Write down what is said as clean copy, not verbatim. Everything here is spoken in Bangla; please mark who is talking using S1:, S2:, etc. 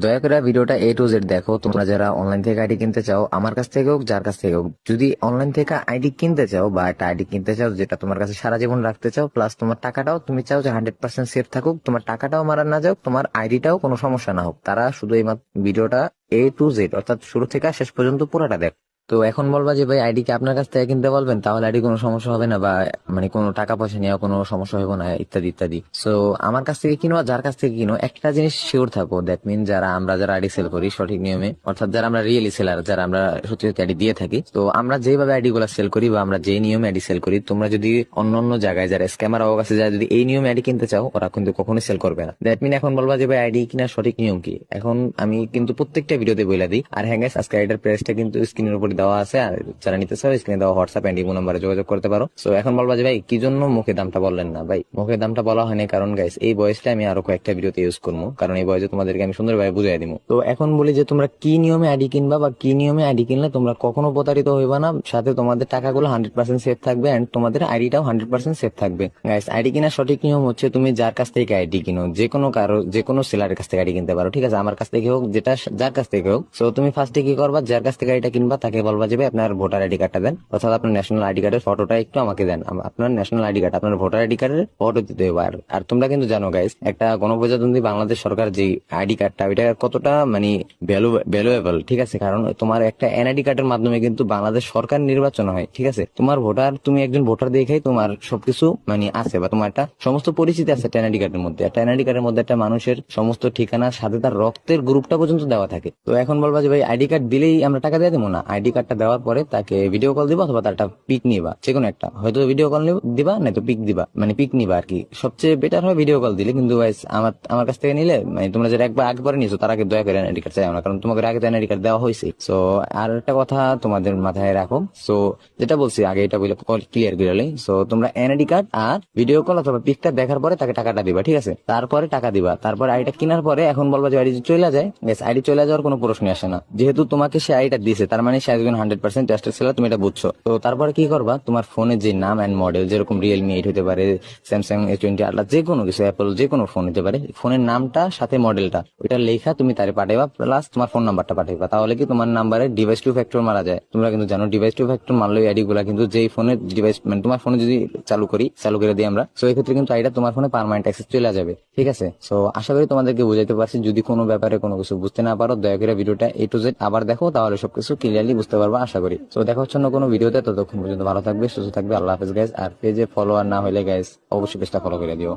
S1: দয়া করে ভিডিওটা A to Z দেখো। তোমরা যারা অনলাইন থেকে আইডি কিনতে চাও, আমার কাছ থেকে হোক যার কাছ থেকে হোক, যদি অনলাইন থেকে আইডি কিনতে চাও বা একটা আইডি কিনতে চাও যেটা তোমার কাছে সারা জীবন রাখতে চাও, প্লাস তোমার টাকাটাও তুমি চাও যে 100% সেফ থাকুক, তোমার টাকাটাও মারা না যাও, তোমার আইডিটাও কোনো সমস্যা না হোক, তারা শুধু এই ভিডিওটা A to Z অর্থাৎ শুরু থেকে শেষ পর্যন্ত পুরোটা দেখ। তো এখন বলবা যে ভাই আইডি কি আপনার কাছ থেকে কিনতে বলবেন, তাহলে আইডি কোনো সমস্যা হবে না, বা কোনো টাকা পয়সা নিয়ে কোনো সমস্যা হবে না, ইত্যাদি ইত্যাদি। সো আমার কাছ থেকে কিনো আর যার কাছ থেকে কিনো, একটা জিনিস শিওর থাকো, দ্যাট মিন যারা আইডি সেল করি সঠিক নিয়মে, অর্থাৎ যারা আমরা রিয়েলি সেলার, যারা আমরা সত্যি সত্যি আইডি দিয়ে থাকি, তো আমরা যেভাবে আইডি গুলা সেল করি বা আমরা যে নিয়মে আইডি সেল করি, তোমরা যদি অন্য অন্য জায়গায় যারা স্ক্যামার কাছে যায় যদি এই নিয়মে আইডি কিনতে চাও, ওরা কিন্তু কখনোই সেল করবে না। দ্যাট মিন এখন বলবা যে ভাই আইডি কিনার সঠিক নিয়ম কি, এখন আমি কিন্তু প্রত্যেকটা ভিডিওতে বলে দিই। আর হ্যাঁ গাইস, আজকে আইডির প্রাইসটা কিন্তু স্ক্রিনের উপরে দেওয়া আছে, আর যারা নিতে চাও স্ক্রিনে দেওয়া হোয়াটসঅ্যাপ এন্ড ইমো নাম্বারে যোগাযোগ করতে পারো। সো এখন বলবা যে ভাই কি জন্য মুখে দামটা বললেন না, ভাই মুখে দামটা বলা হয়নি কারণ গাইস এই বয়সটা আমি আরো কয়েকটা ভিডিওতে ইউজ করবো, কারণ এই বয়সে তোমাদেরকে আমি সুন্দরভাবে বুঝাই দিব। তো এখন বলি যে তোমরা কি নিয়মে আইডি কিনবা বা কি নিয়মে আইডি কিনলে তোমরা কখনো প্রতারিত হইবা না, সাথে তোমাদের টাকাগুলো 100% সেফ থাকবে এন্ড তোমাদের আইডিটাও 100% সেফ থাকবে। গাইস আইডি কেনার সঠিক নিয়ম হচ্ছে, তুমি যার কাছ থেকে আইডি কিনো, যে কোনো সেলারের কাছ থেকে আইডি কিনতে পারো, ঠিক আছে, আমার কাছ থেকে হোক যেটা যার কাছ থেকে হোক। সো তুমি ফার্স্টে কি করবা, যার কাছ থেকে আইডিটা কিনবা তাকে বলবা যে ভাই আপনার ভোটার আইডি কার্ডটা দেন, অর্থাৎ আপনার ন্যাশনাল আইডি কার্ডের ফটোটা একটু আমাকে দেন। আপনার ন্যাশনাল আইডি কার্ড, আপনার ভোটার আইডি কার্ডের ফটো দিতে হবে। আর তোমরা কিন্তু জানো গাইস, একটা গণপ্রজাতন্ত্রী বাংলাদেশ সরকার যে আইডি কার্ডটা, ওইটা কতটা ভ্যালুয়েবল, ঠিক আছে, কারণ তোমার একটা এনআইডি কার্ডের মাধ্যমে কিন্তু বাংলাদেশ সরকার নির্বাচন হয়, ঠিক আছে। তুমি একজন ভোটার দেখেই তোমার সবকিছু আছে, বা তোমার একটা সমস্ত পরিচিতি আছে একটা এনআইডি কার্ডের মধ্যে। একটা এনআইডি কার্ডের মধ্যে একটা মানুষের সমস্ত ঠিকানার সাথে তার রক্তের গ্রুপটা পর্যন্ত দেওয়া থাকে। তো এখন বলবা যে ভাই আইডি কার্ড দিলেই আমরা টাকা দিয়ে দেবো, না। আইডি কার্ডটা দেওয়ার পরে তাকে ভিডিও কল দিবা অথবা তার একটা পিক নিবা, যে কোনো একটা, হয়তো ভিডিও কল দিবা, না তো পিক দিবা, পিক নিবা আর কি। সবচেয়ে বেটার হয় ভিডিও কল দিলে, কিন্তু guys, আমার কাছ থেকে নিলে তোমরা যারা একবার একবার নিয়েছো তার আগে দয়া করে এনআইডি কার্ড চাই না, কারণ তোমাকে আগে তো এনআইডি কার্ড দেওয়া হয়েছে। সো আর একটা কথা তোমাদের মাথায় রাখো, সো যেটা বলছি আগে এটা বলে ক্লিয়ার করে। সো তোমরা এনআইডি কার্ড আর ভিডিও কল অথবা পিকটা দেখার পরে তাকে টাকাটা দিবা, ঠিক আছে, তারপরে টাকা দিবা, তারপরে আইডিটা কেনার পরে এখন বলবা যে আইডি চলে যায়। আইডি চলে যাওয়ার কোনো প্রশ্ন আসে না, যেহেতু তোমাকে সে আইডিটা দিছে, তার মানে সে একজন 100% ট্রাস্টেড সেলার, তুমি এটা বুঝছো। তো তারপরে কি করবা, তোমার ফোনে যে নাম এন্ড মডেল, যেরকম Realme 8 হতে পারে, স্যামসাং S20 আল্লাহ, যে কোনো কিছু, অ্যাপল যে কোনো ফোন হতে পারে, ফোনের নামটা সাথে মডেলটা ওইটা লেখা তুমি তারে পাঠাইবা, প্লাস তোমার ফোন নাম্বারটা পাঠাইবা। তাহলে কি তোমার নাম্বারে ডিভাইস টু ফ্যাক্টর মারা যায়। তোমরা কিন্তু জানো ডিভাইস টু ফ্যাক্টর মারলে আইডি গুলা কিন্তু যেই ফোনের ডিভাইস, তোমার ফোনে যদি চালু করে দিই আমরা, সো এই ক্ষেত্রে কিন্তু আইডিটা তোমার ফোনে পার্মানেন্ট অ্যাক্সেস চলে যাবে, ঠিক আছে। সো আশা করি তোমাদেরকে বুঝাইতে পারছি। যদি কোনো ব্যাপারে কোনো কিছু বুঝতে না পারো, দয়া করে ভিডিওটা A to Z আবার দেখো, তাহলে সবকিছু ক্লিয়ারলি বুঝতে পারবো আশা করি। তো দেখা হচ্ছে অন্য কোনো ভিডিওতে, ততক্ষণ পর্যন্ত ভালো থাকবে, সুস্থ থাকবে, আল্লাহ হাফেজ গাইস। আর পেজে ফলোয়ার না হলে গাইস অবশ্যই পেজটা ফলো করে দিও।